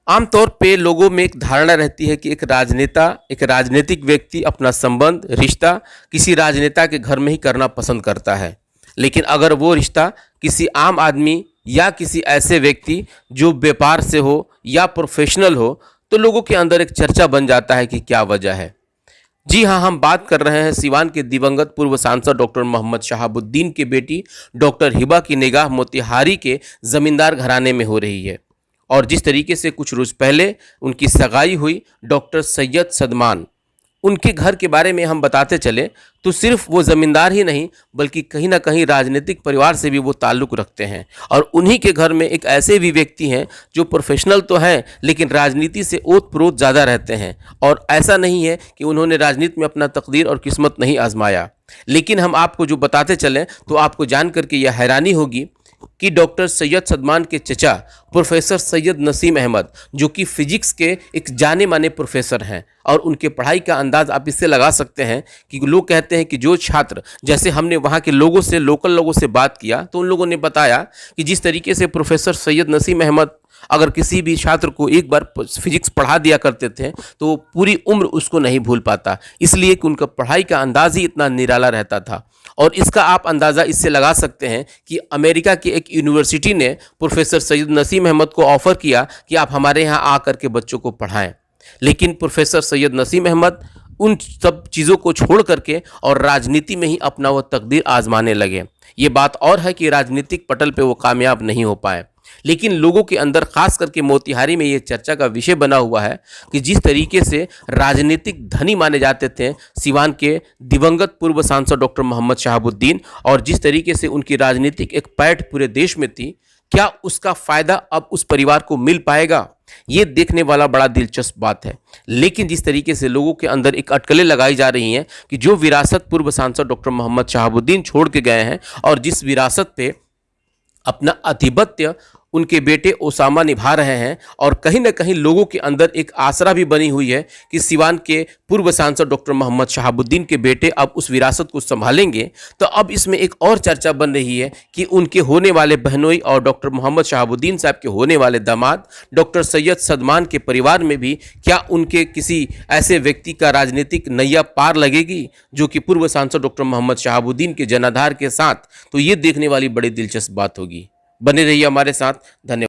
आमतौर पे लोगों में एक धारणा रहती है कि एक राजनेता, एक राजनीतिक व्यक्ति अपना संबंध, रिश्ता किसी राजनेता के घर में ही करना पसंद करता है। लेकिन अगर वो रिश्ता किसी आम आदमी या किसी ऐसे व्यक्ति जो व्यापार से हो या प्रोफेशनल हो, तो लोगों के अंदर एक चर्चा बन जाता है कि क्या वजह है। जी हाँ, हम बात कर रहे हैं सिवान के दिवंगत पूर्व सांसद डॉक्टर मोहम्मद शहाबुद्दीन की बेटी डॉक्टर हिबा की निगाह मोतिहारी के जमींदार घराने में हो रही है। और जिस तरीके से कुछ रोज़ पहले उनकी सगाई हुई डॉक्टर सैयद सदमान, उनके घर के बारे में हम बताते चले तो सिर्फ वो ज़मींदार ही नहीं बल्कि कहीं ना कहीं राजनीतिक परिवार से भी वो ताल्लुक़ रखते हैं। और उन्हीं के घर में एक ऐसे भी व्यक्ति हैं जो प्रोफेशनल तो हैं लेकिन राजनीति से ओत प्रोत ज़्यादा रहते हैं। और ऐसा नहीं है कि उन्होंने राजनीति में अपना तकदीर और किस्मत नहीं आजमाया। लेकिन हम आपको जो बताते चलें तो आपको जान करके यह हैरानी होगी कि डॉक्टर सैयद सदमान के चचा प्रोफेसर सैयद नसीम अहमद, जो कि फिजिक्स के एक जाने माने प्रोफेसर हैं, और उनके पढ़ाई का अंदाज़ आप इससे लगा सकते हैं कि लोग कहते हैं कि जो छात्र, जैसे हमने वहाँ के लोगों से, लोकल लोगों से बात किया तो उन लोगों ने बताया कि जिस तरीके से प्रोफेसर सैयद नसीम अहमद अगर किसी भी छात्र को एक बार फिजिक्स पढ़ा दिया करते थे तो वो पूरी उम्र उसको नहीं भूल पाता, इसलिए कि उनका पढ़ाई का अंदाज़ ही इतना निराला रहता था। और इसका आप अंदाज़ा इससे लगा सकते हैं कि अमेरिका की एक यूनिवर्सिटी ने प्रोफेसर सैयद नसीम अहमद को ऑफ़र किया कि आप हमारे यहाँ आकर के बच्चों को पढ़ाएं। लेकिन प्रोफेसर सैयद नसीम अहमद उन सब चीज़ों को छोड़ करके और राजनीति में ही अपना वो तकदीर आजमाने लगे। ये बात और है कि राजनीतिक पटल पे वो कामयाब नहीं हो पाए। लेकिन लोगों के अंदर, खास करके मोतिहारी में, ये चर्चा का विषय बना हुआ है कि जिस तरीके से राजनीतिक धनी माने जाते थे सिवान के दिवंगत पूर्व सांसद डॉक्टर मोहम्मद शहाबुद्दीन, और जिस तरीके से उनकी राजनीतिक एक पैठ पूरे देश में थी, क्या उसका फ़ायदा अब उस परिवार को मिल पाएगा, ये देखने वाला बड़ा दिलचस्प बात है। लेकिन जिस तरीके से लोगों के अंदर एक अटकलें लगाई जा रही हैं कि जो विरासत पूर्व सांसद डॉक्टर मोहम्मद शहाबुद्दीन छोड़ के गए हैं और जिस विरासत पे अपना आधिपत्य उनके बेटे ओसामा निभा रहे हैं, और कहीं ना कहीं लोगों के अंदर एक आसरा भी बनी हुई है कि सिवान के पूर्व सांसद डॉक्टर मोहम्मद शहाबुद्दीन के बेटे अब उस विरासत को संभालेंगे, तो अब इसमें एक और चर्चा बन रही है कि उनके होने वाले बहनोई और डॉक्टर मोहम्मद शहाबुद्दीन साहब के होने वाले दामाद डॉक्टर सैयद सदमान के परिवार में भी क्या उनके किसी ऐसे व्यक्ति का राजनीतिक नैया पार लगेगी जो कि पूर्व सांसद डॉक्टर मोहम्मद शहाबुद्दीन के जनाधार के साथ। तो ये देखने वाली बड़ी दिलचस्प बात होगी। बने रहिए हमारे साथ। धन्यवाद।